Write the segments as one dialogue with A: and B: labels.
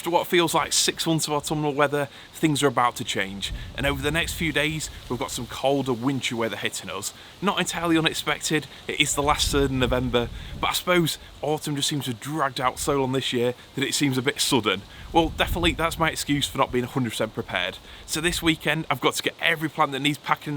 A: after what feels like 6 months of autumnal weather, things are about to change. And over the next few days, we've got some colder, wintry weather hitting us. Not entirely unexpected, it is the last third of November, but I suppose autumn just seems to have dragged out so long this year that it seems a bit sudden. Well, definitely that's my excuse for not being 100% prepared. So this weekend, I've got to get every plant that needs packing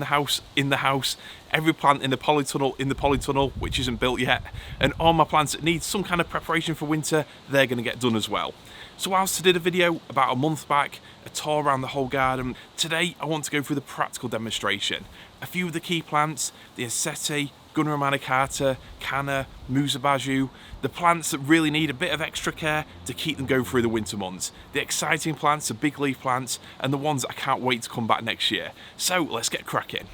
A: in the house, every plant in the polytunnel, which isn't built yet, and all my plants that need some kind of preparation for winter, they're going to get done as well. So whilst I did a video about a month back, a tour around the whole garden, today I want to go through the practical demonstration. A few of the key plants, the Ensete, Gunnera Manicata, Canna, Musa basjoo, the plants that really need a bit of extra care to keep them going through the winter months. The exciting plants, the big leaf plants, and the ones that I can't wait to come back next year. So let's get cracking.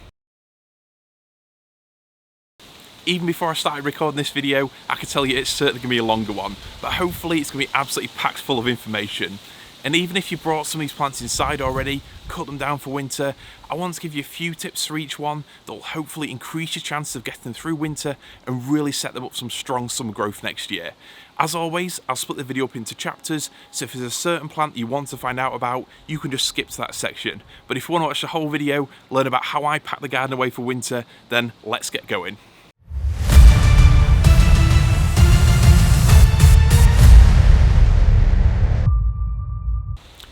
A: Even before I started recording this video, I could tell you it's certainly going to be a longer one, but hopefully it's going to be absolutely packed full of information. And even if you brought some of these plants inside already, cut them down for winter, I want to give you a few tips for each one that will hopefully increase your chances of getting them through winter and really set them up some strong summer growth next year. As always, I'll split the video up into chapters, so if there's a certain plant you want to find out about, you can just skip to that section. But if you want to watch the whole video, learn about how I pack the garden away for winter, then let's get going.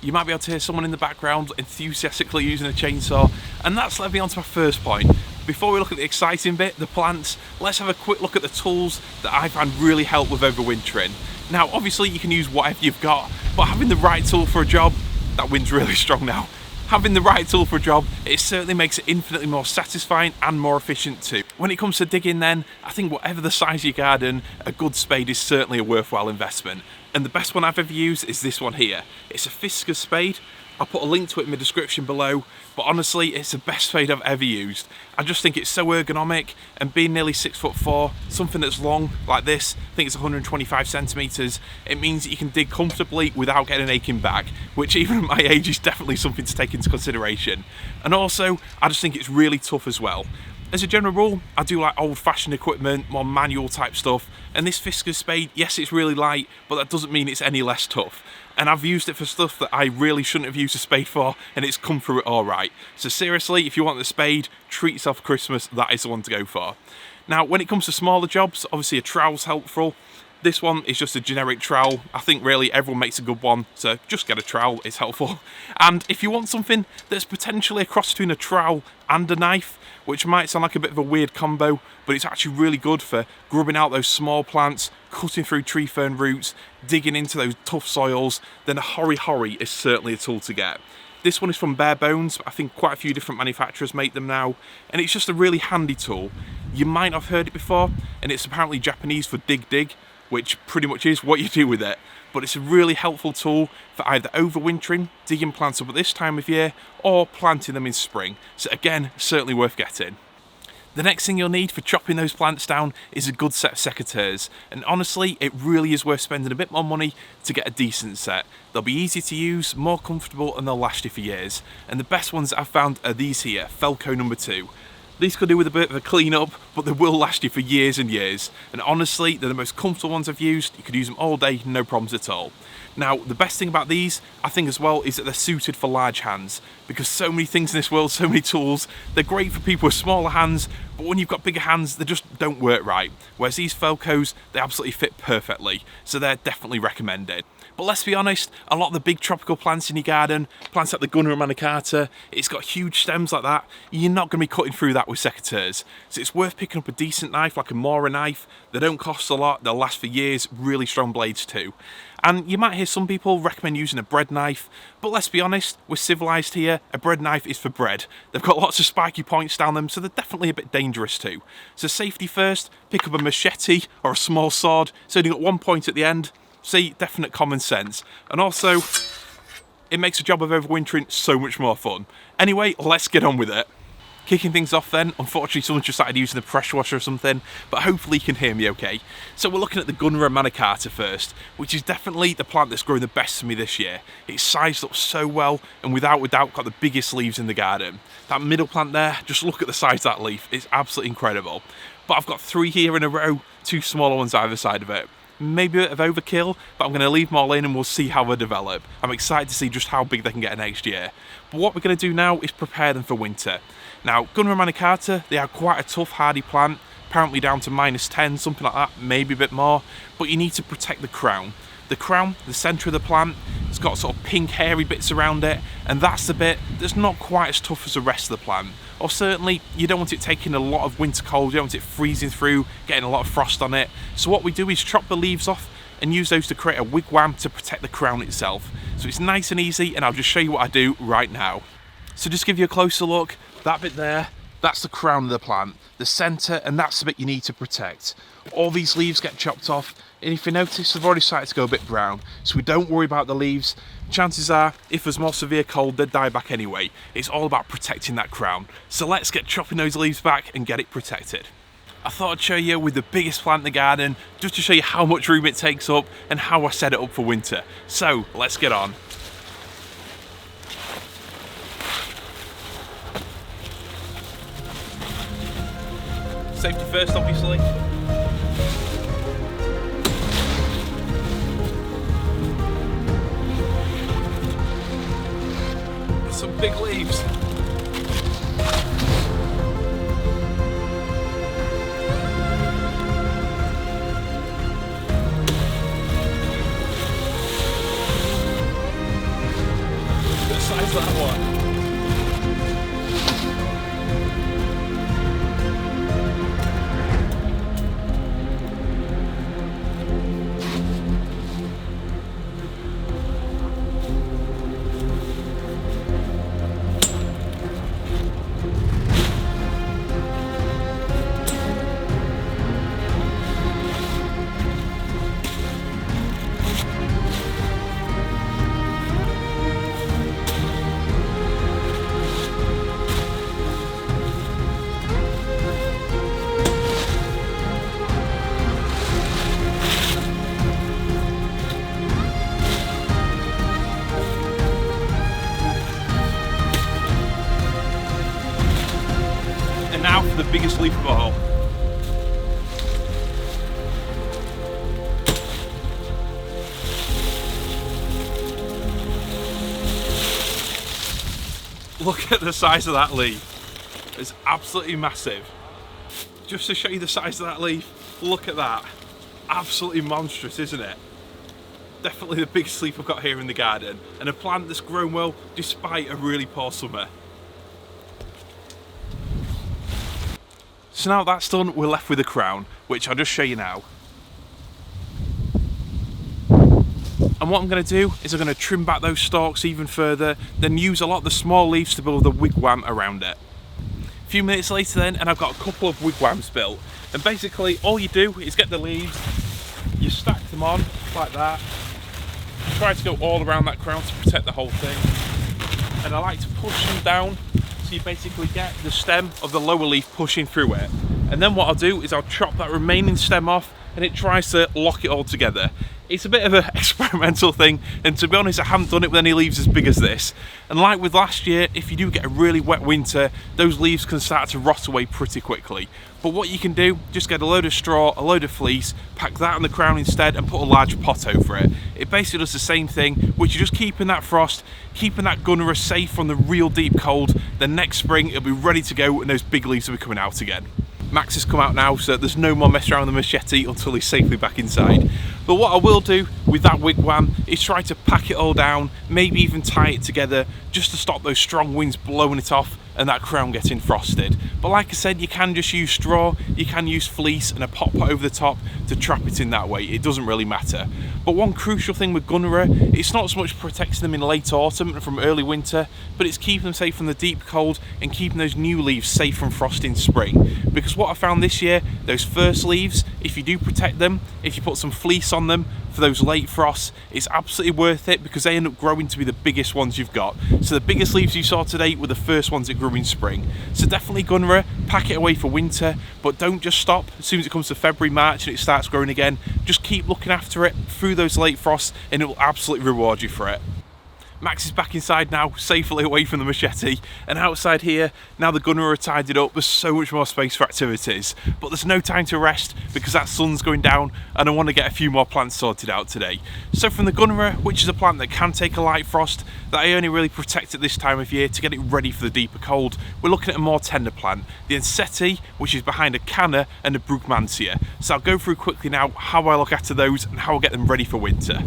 A: You might be able to hear someone in the background enthusiastically using a chainsaw, and that's led me on to my first point. Before we look at the exciting bit, the plants, let's have a quick look at the tools that I find really help with overwintering. Now obviously you can use whatever you've got, but having the right tool for a job, that wind's really strong now. Having the right tool for a job, it certainly makes it infinitely more satisfying and more efficient too. When it comes to digging then, I think whatever the size of your garden, a good spade is certainly a worthwhile investment. And the best one I've ever used is this one here. It's a Fiskars spade. I'll put a link to it in the description below, but honestly, it's the best spade I've ever used. I just think it's so ergonomic, and being nearly 6'4", something that's long like this, I think it's 125 centimeters, it means that you can dig comfortably without getting an aching back, which even at my age is definitely something to take into consideration. And also, I just think it's really tough as well. As a general rule, I do like old-fashioned equipment, more manual type stuff, and this Fiskars spade, yes, it's really light, but that doesn't mean it's any less tough. And I've used it for stuff that I really shouldn't have used a spade for, and it's come through it all right. So seriously, if you want the spade, treat yourself for Christmas, that is the one to go for. Now, when it comes to smaller jobs, obviously a trowel's helpful. This one is just a generic trowel. I think really everyone makes a good one, so just get a trowel, it's helpful. And if you want something that's potentially a cross between a trowel and a knife, which might sound like a bit of a weird combo, but it's actually really good for grubbing out those small plants, cutting through tree fern roots, digging into those tough soils, then a hori is certainly a tool to get. This one is from Bare Bones, but I think quite a few different manufacturers make them now, and it's just a really handy tool. You might not have heard it before, and it's apparently Japanese for dig, which pretty much is what you do with it. But it's a really helpful tool for either overwintering, digging plants up at this time of year, or planting them in spring. So again, certainly worth getting. The next thing you'll need for chopping those plants down is a good set of secateurs. And honestly, it really is worth spending a bit more money to get a decent set. They'll be easy to use, more comfortable, and they'll last you for years. And the best ones that I've found are these here, Felco number 2. These could do with a bit of a clean up, but they will last you for years and years. And honestly, they're the most comfortable ones I've used. You could use them all day, no problems at all. Now, the best thing about these, I think as well, is that they're suited for large hands. Because so many things in this world, so many tools, they're great for people with smaller hands, but when you've got bigger hands, they just don't work right. Whereas these Felcos, they absolutely fit perfectly. So they're definitely recommended. But let's be honest, a lot of the big tropical plants in your garden, plants like the Gunnera Manicata, it's got huge stems like that, you're not going to be cutting through that with secateurs. So it's worth picking up a decent knife, like a Mora knife. They don't cost a lot, they'll last for years, really strong blades too. And you might hear some people recommend using a bread knife, but let's be honest, we're civilised here, a bread knife is for bread. They've got lots of spiky points down them, so they're definitely a bit dangerous too. So safety first, pick up a machete or a small sword, so you've got one point at the end. See, definite common sense. And also, it makes the job of overwintering so much more fun. Anyway, let's get on with it. Kicking things off then, unfortunately someone just started using the pressure washer or something, but hopefully you can hear me okay. So we're looking at the Gunnera Manicata first, which is definitely the plant that's growing the best for me this year. It's sized up so well, and without a doubt got the biggest leaves in the garden. That middle plant there, just look at the size of that leaf, it's absolutely incredible. But I've got 3 here in a row, 2 smaller ones either side of it. maybe a bit of overkill, but I'm going to leave them all in and we'll see how they develop. I'm excited to see just how big they can get next year. But what we're going to do now is prepare them for winter. Now, Gunnera Manicata, they are quite a tough, hardy plant, apparently down to -10, something like that, maybe a bit more, but you need to protect the crown. The crown, the centre of the plant, it's got sort of pink hairy bits around it, and that's the bit that's not quite as tough as the rest of the plant. Or certainly, you don't want it taking a lot of winter cold, you don't want it freezing through, getting a lot of frost on it. So what we do is chop the leaves off and use those to create a wigwam to protect the crown itself. So it's nice and easy, and I'll just show you what I do right now. So just give you a closer look, that bit there, that's the crown of the plant, the centre, and that's the bit you need to protect. All these leaves get chopped off, and if you notice, they've already started to go a bit brown, so we don't worry about the leaves. Chances are, if there's more severe cold, they'd die back anyway. It's all about protecting that crown. So let's get chopping those leaves back and get it protected. I thought I'd show you with the biggest plant in the garden, just to show you how much room it takes up and how I set it up for winter. So let's get on. Safety first, obviously. There's some big leaves. The size of that one. Now for the biggest leaf of all. Look at the size of that leaf. It's absolutely massive. Just to show you the size of that leaf, look at that. Absolutely monstrous, isn't it? Definitely the biggest leaf I've got here in the garden, and a plant that's grown well despite a really poor summer. So now that's done, we're left with the crown, which I'll just show you now. And what I'm going to do is I'm going to trim back those stalks even further, then use a lot of the small leaves to build a wigwam around it. A few minutes later then, and I've got a couple of wigwams built. And basically all you do is get the leaves, you stack them on like that, try to go all around that crown to protect the whole thing. And I like to push them down, so you basically get the stem of the lower leaf pushing through it. And then what I'll do is I'll chop that remaining stem off, and it tries to lock it all together. It's a bit of an experimental thing, and to be honest, I haven't done it with any leaves as big as this. And like with last year, if you do get a really wet winter, those leaves can start to rot away pretty quickly. But what you can do, just get a load of straw, a load of fleece, pack that on the crown instead, and put a large pot over it. It basically does the same thing, which is just keeping that frost, keeping that Gunnera safe from the real deep cold. Then next spring, it'll be ready to go, and those big leaves will be coming out again. Max has come out now, so there's no more mess around with the machete until he's safely back inside. But what I will do with that wigwam is try to pack it all down, maybe even tie it together, just to stop those strong winds blowing it off and that crown getting frosted. But like I said, you can just use straw, you can use fleece and a pot over the top to trap it in that way. It doesn't really matter. But one crucial thing with Gunnera, it's not so much protecting them in late autumn and from early winter, but it's keeping them safe from the deep cold and keeping those new leaves safe from frost in spring. Because what I found this year, those first leaves, if you do protect them, if you put some fleece on them for those late frosts, it's absolutely worth it because they end up growing to be the biggest ones you've got. So the biggest leaves you saw today were the first ones that grew in spring. So definitely Gunnera, pack it away for winter, but don't just stop as soon as it comes to February, March and it starts growing again. Just keep looking after it through those late frosts and it will absolutely reward you for it. Max is back inside now, safely away from the machete, and outside here, now the Gunnera are tidied up, there's so much more space for activities. But there's no time to rest because that sun's going down and I want to get a few more plants sorted out today. So from the Gunnera, which is a plant that can take a light frost, that I only really protect at this time of year to get it ready for the deeper cold, we're looking at a more tender plant, the Ensete, which is behind a Canna and a Brugmansia. So I'll go through quickly now how I look after those and how I get them ready for winter.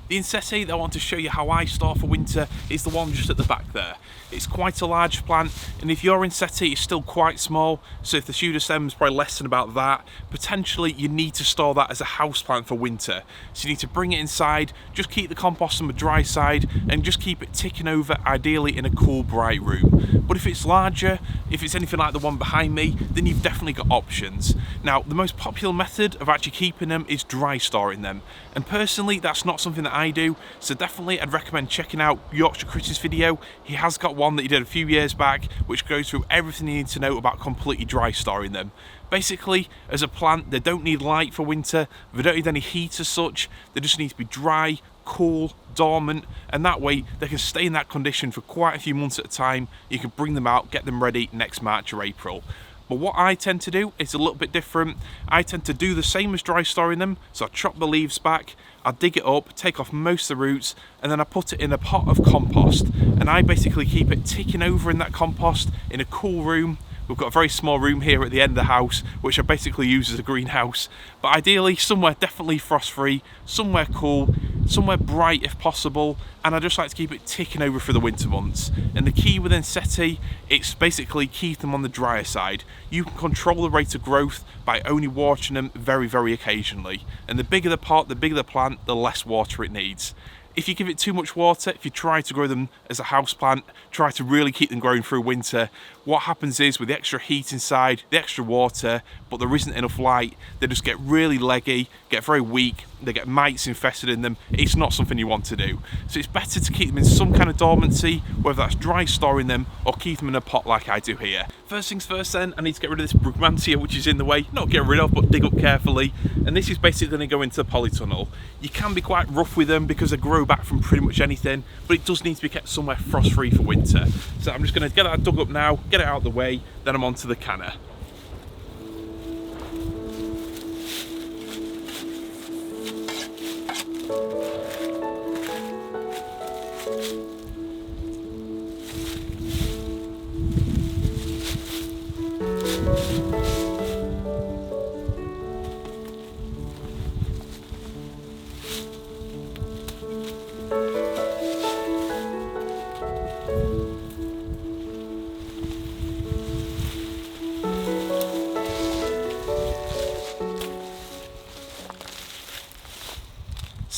A: The Ensete that I want to show you how I store for winter is the one just at the back there. It's quite a large plant, and if your Ensete is still quite small, so if the pseudostem is probably less than about that, potentially you need to store that as a house plant for winter. So you need to bring it inside, just keep the compost on the dry side, and just keep it ticking over, ideally in a cool, bright room. But if it's larger, if it's anything like the one behind me, then you've definitely got options. Now, the most popular method of actually keeping them is dry storing them. And personally, that's not something that I do, so definitely I'd recommend checking out Yorkshire Critters video. He has got one that he did a few years back, which goes through everything you need to know about completely dry storing them. Basically, as a plant, they don't need light for winter, they don't need any heat as such, they just need to be dry, cool, dormant, and that way they can stay in that condition for quite a few months at a time. You can bring them out, get them ready next March or April. But what I tend to do is a little bit different. I tend to do the same as dry storing them, so I chop the leaves back, I dig it up, take off most of the roots, and then I put it in a pot of compost, and I basically keep it ticking over in that compost in a cool room. We've got a very small room here at the end of the house, which I basically use as a greenhouse, but ideally somewhere definitely frost-free, somewhere cool, somewhere bright if possible, and I just like to keep it ticking over for the winter months. And the key with Ensete, it's basically keep them on the drier side. You can control the rate of growth by only watering them very, very occasionally. And the bigger the pot, the bigger the plant, the less water it needs. If you give it too much water, if you try to grow them as a house plant, try to really keep them growing through winter, what happens is with the extra heat inside, the extra water, but there isn't enough light, they just get really leggy, get very weak, they get mites infested in them. It's not something you want to do. So it's better to keep them in some kind of dormancy, whether that's dry storing them or keep them in a pot like I do here. First things first then, I need to get rid of this Brugmansia which is in the way. Not get rid of, but dig up carefully. And this is basically going to go into the polytunnel. You can be quite rough with them because they grow back from pretty much anything, but it does need to be kept somewhere frost-free for winter. So I'm just going to get that dug up now, get it out of the way, then I'm on to the Canna.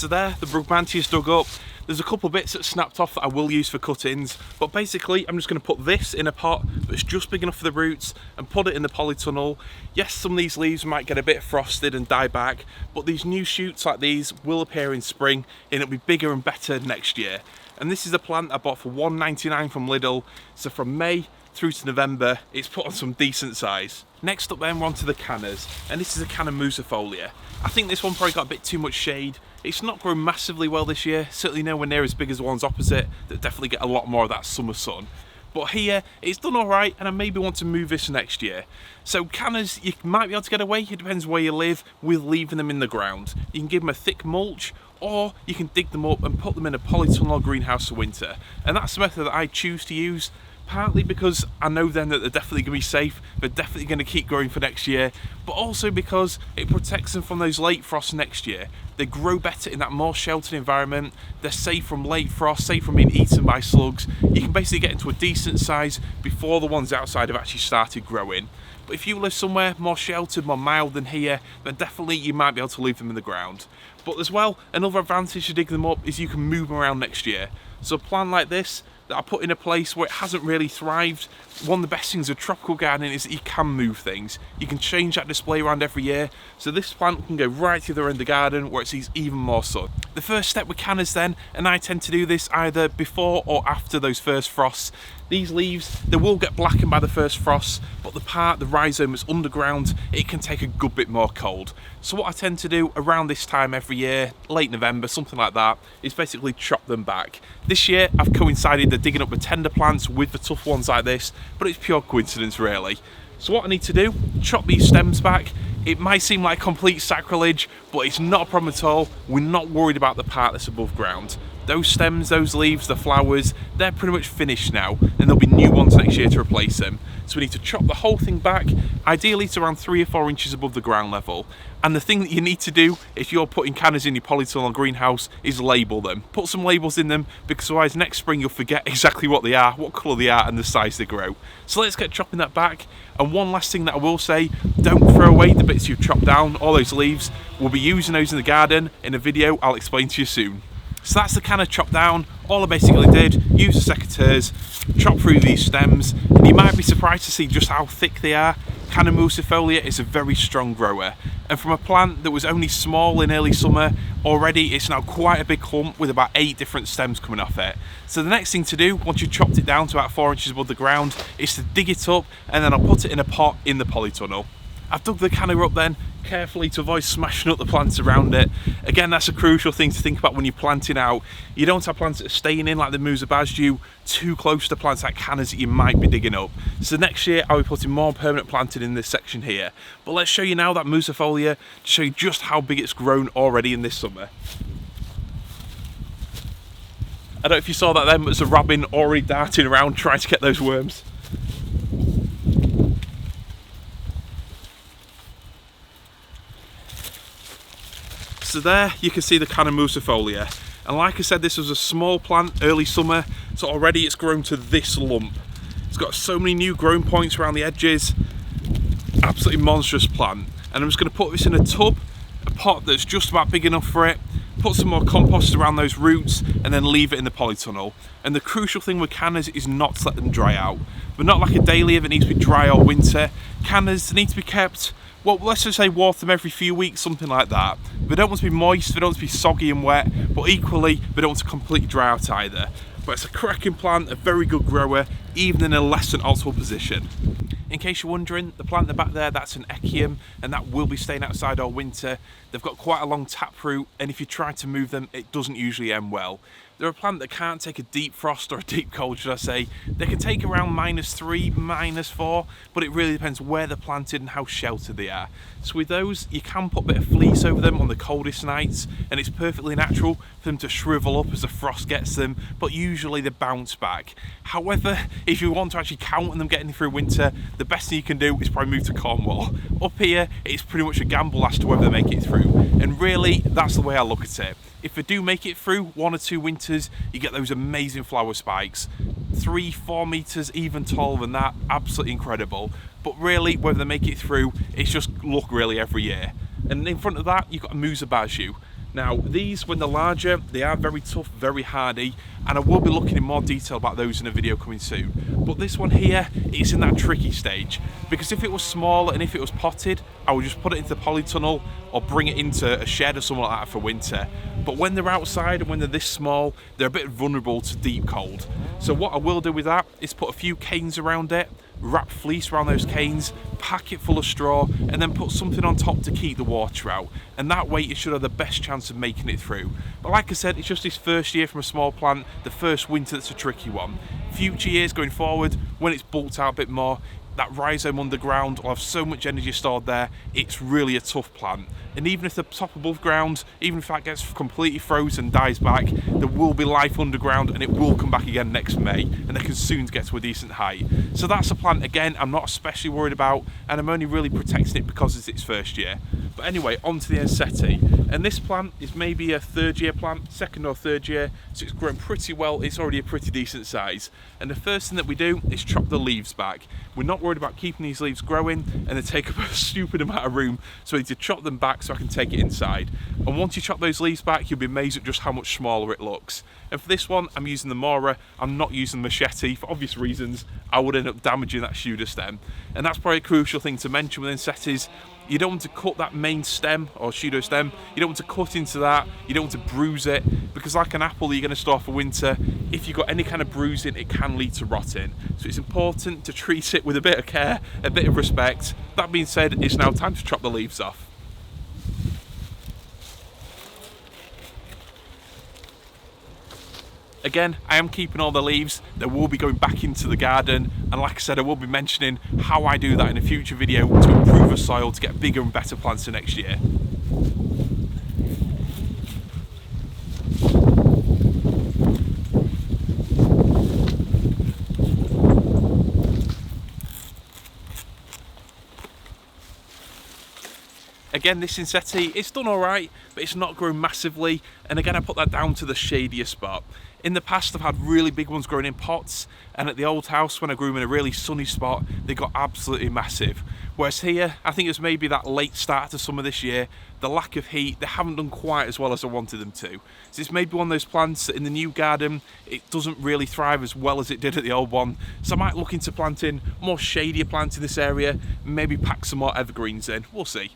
A: So there, the Brugmansia's dug up. There's a couple bits that snapped off that I will use for cuttings, but basically I'm just going to put this in a pot that's just big enough for the roots and put it in the polytunnel. Yes, some of these leaves might get a bit frosted and die back, but these new shoots like these will appear in spring and it'll be bigger and better next year. And this is a plant I bought for £1.99 from Lidl, so from May through to November it's put on some decent size. Next up then we're on to the Cannas, and this is a Canna musifolia. I think this one probably got a bit too much shade. It's not grown massively well this year, certainly nowhere near as big as the ones opposite that definitely get a lot more of that summer sun. But here, it's done alright, and I maybe want to move this next year. So Cannas, you might be able to get away, it depends where you live, with leaving them in the ground. You can give them a thick mulch, or you can dig them up and put them in a polytunnel or greenhouse for winter. And that's the method that I choose to use. Partly because I know then that they're definitely going to be safe, they're definitely going to keep growing for next year, but also because it protects them from those late frosts next year. They grow better in that more sheltered environment, they're safe from late frost, safe from being eaten by slugs. You can basically get into a decent size before the ones outside have actually started growing. But if you live somewhere more sheltered, more mild than here, then definitely you might be able to leave them in the ground. But as well, another advantage to dig them up is you can move them around next year. So a plant like this, that I put in a place where it hasn't really thrived, one of the best things of tropical gardening is that you can move things. You can change that display around every year, so this plant can go right to the other end of the garden where it sees even more sun. The first step with Cannas then, and I tend to do this either before or after those first frosts, These leaves, they will get blackened by the first frost, but the rhizome is underground, it can take a good bit more cold. So what I tend to do around this time every year, late November, something like that, is basically chop them back. This year I've coincided the digging up the tender plants with the tough ones like this, but it's pure coincidence really. So what I need to do, chop these stems back. It might seem like complete sacrilege, but it's not a problem at all. We're not worried about the part that's above ground. Those stems, those leaves, the flowers, they're pretty much finished now, and there'll be new ones next year to replace them. So we need to chop the whole thing back, ideally to around 3 or 4 inches above the ground level. And the thing that you need to do if you're putting cannas in your polytunnel greenhouse is label them. Put some labels in them, because otherwise next spring you'll forget exactly what they are, what colour they are, and the size they grow. So let's get chopping that back. And one last thing that I will say, don't throw away the bits you've chopped down, all those leaves. We'll be using those in the garden in a video I'll explain to you soon. So that's the canna chopped down. All I basically did, use the secateurs, chop through these stems, and you might be surprised to see just how thick they are. Canna musifolia is a very strong grower, and from a plant that was only small in early summer, already it's now quite a big clump with about 8 different stems coming off it. So the next thing to do, once you've chopped it down to about 4 inches above the ground, is to dig it up, and then I'll put it in a pot in the polytunnel. I've dug the canna up then, carefully to avoid smashing up the plants around it. Again, that's a crucial thing to think about when you're planting out. You don't have plants that are staying in like the Musa basjoo too close to plants like cannas that you might be digging up. So next year I'll be putting more permanent planting in this section here. But let's show you now that musifolia to show you just how big it's grown already in this summer. I don't know if you saw that then, but there's a robin already darting around trying to get those worms. So there you can see the Canna musifolia, and like I said, this was a small plant early summer, so already it's grown to this lump. It's got so many new growing points around the edges, absolutely monstrous plant. And I'm just going to put this in a tub, a pot that's just about big enough for it, put some more compost around those roots, and then leave it in the polytunnel. And the crucial thing with cannas is not to let them dry out. But not like a dahlia that needs to be dry all winter. Cannas need to be kept, well, let's just say water them every few weeks, something like that. They don't want to be moist, they don't want to be soggy and wet, but equally, they don't want to completely dry out either. But it's a cracking plant, a very good grower, even in a less than optimal position. In case you're wondering, the plant in the back there, that's an Echium, and that will be staying outside all winter. They've got quite a long taproot, and if you try to move them, it doesn't usually end well. They're a plant that can't take a deep frost or a deep cold, should I say. They can take around -3, -4, but it really depends where they're planted and how sheltered they are. So with those, you can put a bit of fleece over them on the coldest nights, and it's perfectly natural for them to shrivel up as the frost gets them, but usually they bounce back. However, if you want to actually count on them getting through winter, the best thing you can do is probably move to Cornwall. Up here, it's pretty much a gamble as to whether they make it through, and really, that's the way I look at it. If they do make it through 1 or 2 winters, you get those amazing flower spikes. 3-4 meters, even taller than that, absolutely incredible. But really, whether they make it through, it's just luck really every year. And in front of that, you've got a Musa basjoo. Now, these, when they're larger, they are very tough, very hardy, and I will be looking in more detail about those in a video coming soon. But this one here, it's in that tricky stage, because if it was small and if it was potted, I would just put it into the polytunnel or bring it into a shed or something like that for winter. But when they're outside and when they're this small, they're a bit vulnerable to deep cold. So what I will do with that is put a few canes around it, wrap fleece around those canes, pack it full of straw, and then put something on top to keep the water out. And that way it should have the best chance of making it through. But like I said, it's just this first year from a small plant, the first winter that's a tricky one. Future years going forward, when it's bulked out a bit more, that rhizome underground will have so much energy stored there, it's really a tough plant. And even if the top above ground, even if that gets completely frozen and dies back, there will be life underground and it will come back again next May, and they can soon get to a decent height. So that's a plant, again, I'm not especially worried about, and I'm only really protecting it because it's its first year. But anyway, on to the Ensete. And this plant is maybe a 3rd year plant, 2nd or 3rd year, so it's grown pretty well, it's already a pretty decent size. And the first thing that we do is chop the leaves back. We're not worried about keeping these leaves growing, and they take up a stupid amount of room, so we need to chop them back so I can take it inside. And once you chop those leaves back, you'll be amazed at just how much smaller it looks. And for this one, I'm using the Mora. I'm not using the machete for obvious reasons. I would end up damaging that shoulder stem. And that's probably a crucial thing to mention with Ensetes. You don't want to cut that main stem or pseudo stem. You don't want to cut into that. You don't want to bruise it, because like an apple that you're going to store for winter, if you've got any kind of bruising, it can lead to rotting. So it's important to treat it with a bit of care, a bit of respect. That being said, it's now time to chop the leaves off. Again, I am keeping all the leaves. They will be going back into the garden, and like I said, I will be mentioning how I do that in a future video to improve the soil to get bigger and better plants for next year. Again, this Ensete, it's done alright, but it's not grown massively, and again I put that down to the shadier spot. In the past I've had really big ones growing in pots, and at the old house when I grew them in a really sunny spot, they got absolutely massive. Whereas here, I think it was maybe that late start to summer this year, the lack of heat, they haven't done quite as well as I wanted them to. So it's maybe one of those plants that in the new garden, it doesn't really thrive as well as it did at the old one. So I might look into planting more shadier plants in this area, maybe pack some more evergreens in, we'll see.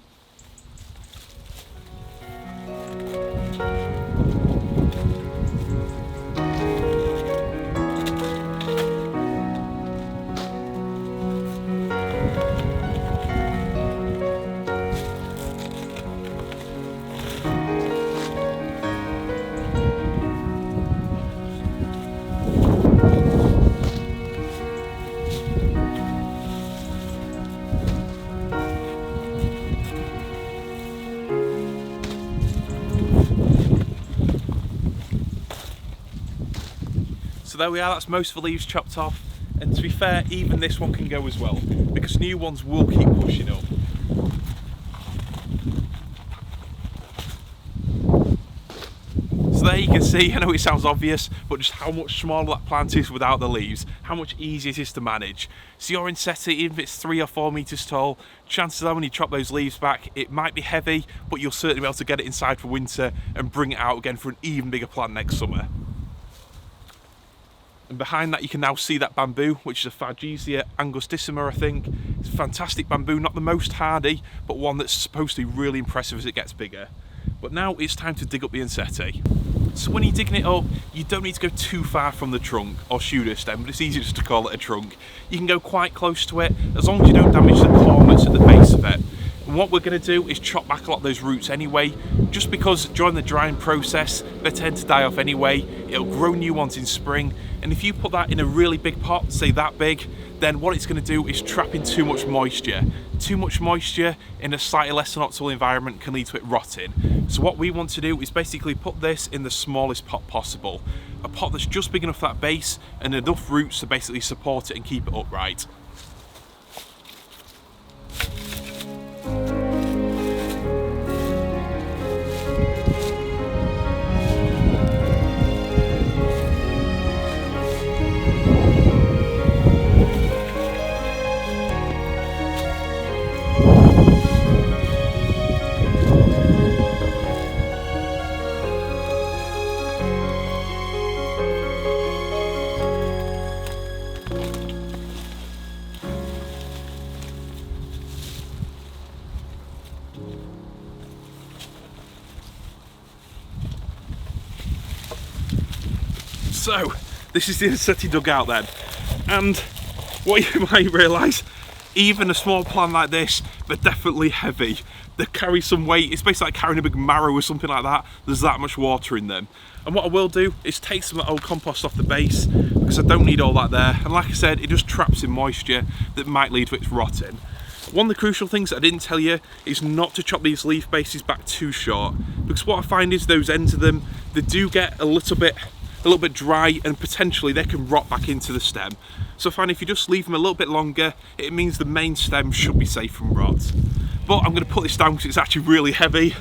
A: So there we are, that's most of the leaves chopped off, and to be fair, even this one can go as well, because new ones will keep pushing up. So there you can see, I know it sounds obvious, but just how much smaller that plant is without the leaves, how much easier it is to manage. So your Ensete, even if it's 3 or 4 meters tall, chances are when you chop those leaves back, it might be heavy, but you'll certainly be able to get it inside for winter and bring it out again for an even bigger plant next summer. And behind that you can now see that bamboo, which is a Phagisia angustissima, I think. It's a fantastic bamboo, not the most hardy, but one that's supposed to be really impressive as it gets bigger. But now it's time to dig up the Ensete. So when you're digging it up, you don't need to go too far from the trunk or pseudo stem, but it's easier just to call it a trunk. You can go quite close to it, as long as you don't damage the corners at the base of it. And what we're going to do is chop back a lot of those roots anyway, just because during the drying process they tend to die off anyway. It'll grow new ones in spring, and if you put that in a really big pot, say that big, then what it's going to do is trap in too much moisture. Too much moisture in a slightly less than optimal environment can lead to it rotting. So what we want to do is basically put this in the smallest pot possible. A pot that's just big enough for that base and enough roots to basically support it and keep it upright. So, this is the Ensete dug out then, and what you might realise, even a small plant like this, they're definitely heavy. They carry some weight. It's basically like carrying a big marrow or something like that. There's that much water in them. And what I will do is take some of that old compost off the base, because I don't need all that there. And like I said, it just traps in moisture that might lead to its rotting. One of the crucial things that I didn't tell you is not to chop these leaf bases back too short, because what I find is those ends of them, they do get a little bit dry, and potentially they can rot back into the stem. So I find if you just leave them a little bit longer, it means the main stem should be safe from rot. But I'm going to put this down because it's actually really heavy.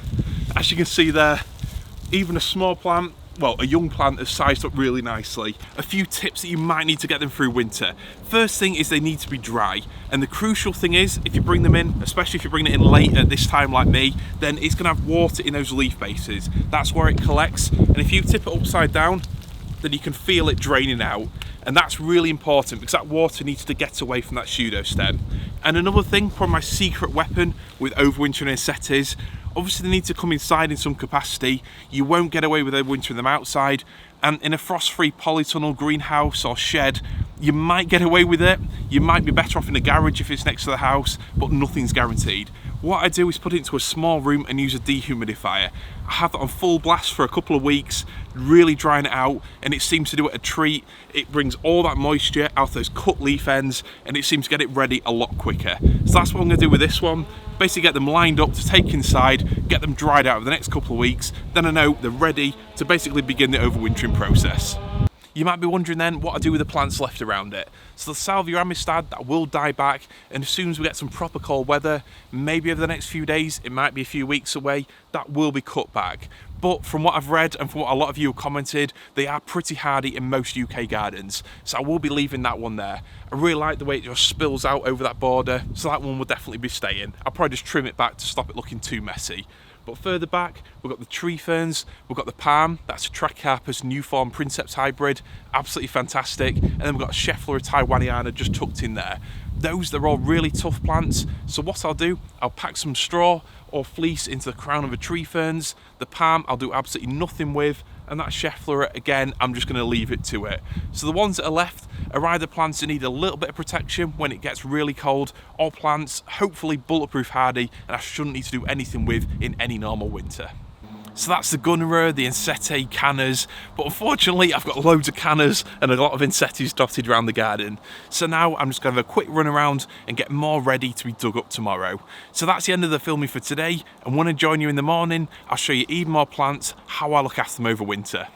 A: As you can see there, even a small plant, well, a young plant, has sized up really nicely. A few tips that you might need to get them through winter. First thing is they need to be dry, and the crucial thing is if you bring them in, especially if you bring it in late at this time like me, then it's going to have water in those leaf bases. That's where it collects, and if you tip it upside down, then you can feel it draining out. and that's really important because that water needs to get away from that pseudostem. And another thing, probably my secret weapon with overwintering Ensetes, obviously they need to come inside in some capacity. You won't get away with overwintering them outside, and in a frost-free polytunnel greenhouse or shed, you might get away with it. You might be better off in a garage if it's next to the house, but nothing's guaranteed. What I do is put it into a small room and use a dehumidifier. I have that on full blast for a couple of weeks, really drying it out, and it seems to do it a treat. It brings all that moisture out of those cut leaf ends, and it seems to get it ready a lot quicker. So that's what I'm going to do with this one. Basically get them lined up to take inside, get them dried out over the next couple of weeks, then I know they're ready to basically begin the overwintering process. You might be wondering then what I do with the plants left around it. So the Saliva Amistad, that will die back, and as soon as we get some proper cold weather, maybe over the next few days, it might be a few weeks away, that will be cut back. But from what I've read and from what a lot of you have commented, they are pretty hardy in most UK gardens, so I will be leaving that one there. I really like the way it just spills out over that border, so that one will definitely be staying. I'll probably just trim it back to stop it looking too messy. But further back, we've got the tree ferns, we've got the palm, that's a Trachycarpus new form princeps hybrid, absolutely fantastic. And then we've got a Schefflera taiwaniana just tucked in there. Those, they're all really tough plants. So what I'll do, I'll pack some straw or fleece into the crown of the tree ferns. The palm, I'll do absolutely nothing with. And that Schefflera, again, I'm just going to leave it to it. So the ones that are left are either plants that need a little bit of protection when it gets really cold, or plants, hopefully bulletproof hardy, and I shouldn't need to do anything with in any normal winter. So that's the Gunnera, the Ensete, Cannas, but unfortunately I've got loads of Cannas and a lot of Ensetes dotted around the garden. So now I'm just going to have a quick run around and get more ready to be dug up tomorrow. So that's the end of the filming for today, and when I join you in the morning, I'll show you even more plants, how I look after them over winter.